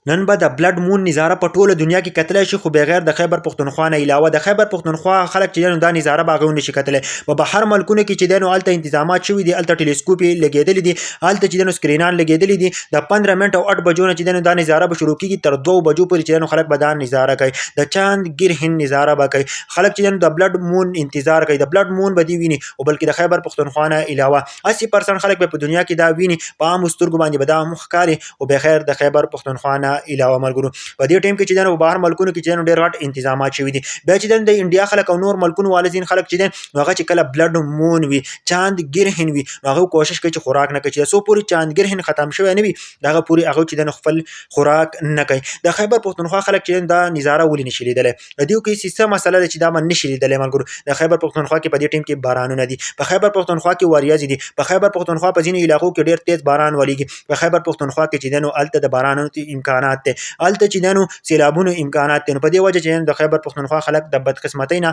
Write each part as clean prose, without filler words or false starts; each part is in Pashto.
نن به د بلډ مون نظاره په ټوله دنیا کې کتلی شي، خو بغیر د خیبر پښتونخوا نه علاوه د خیبر پښتونخوا خلک چې دی نو دا نظاره به هغوی نشي کتلی. په بهر ملکونو کې چې دی نو هلته انتظامات شوي دي، هلته ټلیسکوپ یې لګېدلي دي، هلته چې دی نو سکرینان لګېدلي دي. د 15 منټ او 8 بجو نه چې دی نو دا نظاره به شروع کېږي تر 2 بجو پورې چې دی نو خلک به دا نظاره کوي. د چاند ګیر هند نظاره به کوي. خلک چې دی نو د بلډ مون انتظار کوي، د بلډ مون به دې ویني، او بلکې د خیبر پښتونخوا نه علاوه 80% خلک په دنیا کې دا ویني، په عامو سترګو باندې به دا ښکاري، او بغیر د خیبر پښتونخوا نه علاوه ملګرو په دې ټیم کې چې دی نو بهر ملکونو کې چې دی نو ډېر غټ انتظامات شوي دي. بیا چې دی نو د انډیا خلک او نور ملکونو والا ځینې خلک چې دی نو هغه چې کله بلډ مون وي، چاند ګیر هند وي، نو هغه کوشش کوي چې خوراک نه کوي، چې څو پورې چاند ګیر هند ختم شوی نه وي دغه پورې هغه چې دی نو خپل خوراک نه کوي. د خیبر پښتونخوا خلک چې دا نظاره ولې نشي لیدلی؟ د دې کې څه مسله ده چې دا به نشي لیدلی ملګرو؟ د خیبر پښتونخوا کې په دې ټیم کې بارانونه دي، په خیبر پښتونخوا کې وریځې دي، په خیبر پښتونخوا په ځینو علاقو کې ډېر تیز باران ولیږي، په خیبر پښتونخوا کې چې دی نو هلته د بارانونو امکانات دی، هلته چې دی نو سیلابونو امکانات دي. نو په دې وجه چې د خیبر پښتونخوا خلک د بدقسمتۍ نه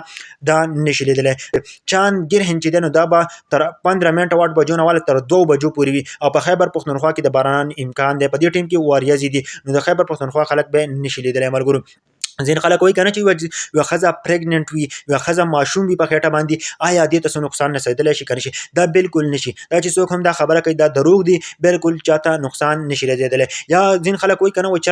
دا نشي لیدلی. چاند ګیر هند چې دی نو دا به تر 15 منټه 8 بجو نه والا تر 2 بجو پورې وي، او په خیبر پښتونخوا کې د باران امکان دی. په دې ټیم کې وریځې دي، نو د خیبر پښتونخوا خلک به نشي لیدلی ملګرو. ځینې خلک وایي که نه چې یوه ښځه پریګننټ وي، یوه ښځه ماشوم وي په خېټه باندې، آیا دې ته څه نقصان رسېدلی شي که نه شي؟ دا بالکل نشي. دا چې څوک هم دا خبره کوي دا دروغ دي، بالکل چاته نقصان نشي رسېدلی. یا ځینې خلک وایي که نه چې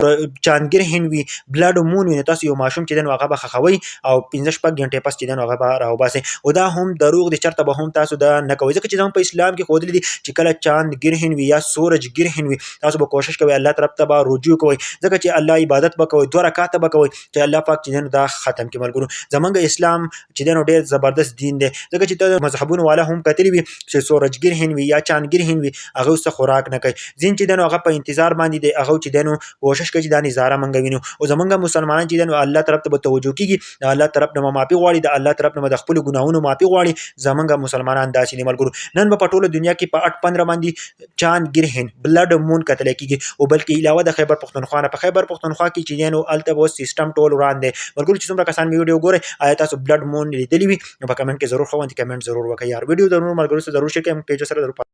چاندګیر هند وي، بلډ مون وي، نو تاسو یو ماشوم چې دی نو هغه به ښخوئ او 15-16 ګنټې پس چې دی نو هغه به راوباسئ، او دا هم دروغ دی، چېرته به هم تاسو دا نه کوئ، ځکه چې زموږ په اسلام کې ښودلي دي چې کله چاندګیر هند وي یا سورجګیر هند وي، تاسو به کوشش کوئ الله طرف ته به رجوع کوئ، ځکه چې الله عبادت به کوئ، 2 رکعته به کوئ چې الله پاک چې دی نو دا ختم کړي ملګرو. زمونږ اسلام چې دی نو ډېر زبردست دین دی، ځکه چې ته مذهبونو والا هم کتلي وي چې سورجګیر هند وي یا چاندګیر هند وي، هغه څه خوراک نه کوي. ځین چې دی نو هغه په انتظار باندې دی، هغه چې دی نو کوشش کوي چې دا نظاره موږ وینو، او زمونږ مسلمانان چې دی نو الله طرف ته به توجه کېږي، د الله طرف نه به معافي غواړي، د الله طرف نه به د خپلو ګناهونو معافي غواړي. زمونږ مسلمانان داسې دي ملګرو. نن به په ټوله دنیا کې په 8-15 باندې چاندګیر هند بلډ مون کتلی کېږي، او بلکې علاوه د خیبر پښتونخوا نه په خیبر پښتونخوا کې چې دی نو هلته به اوس سیسټم ټول وران دی ملګرو. چې څومره کسان مې ویډیو ګورئ، آیا تاسو بلډ مون لیدلی وي؟ نو په کمنټ کې ضرور ښه ضرور وکړئ یار. ویډیو د نورو ملګرو سره ضرور شیر کړئ، پیج سره ضرور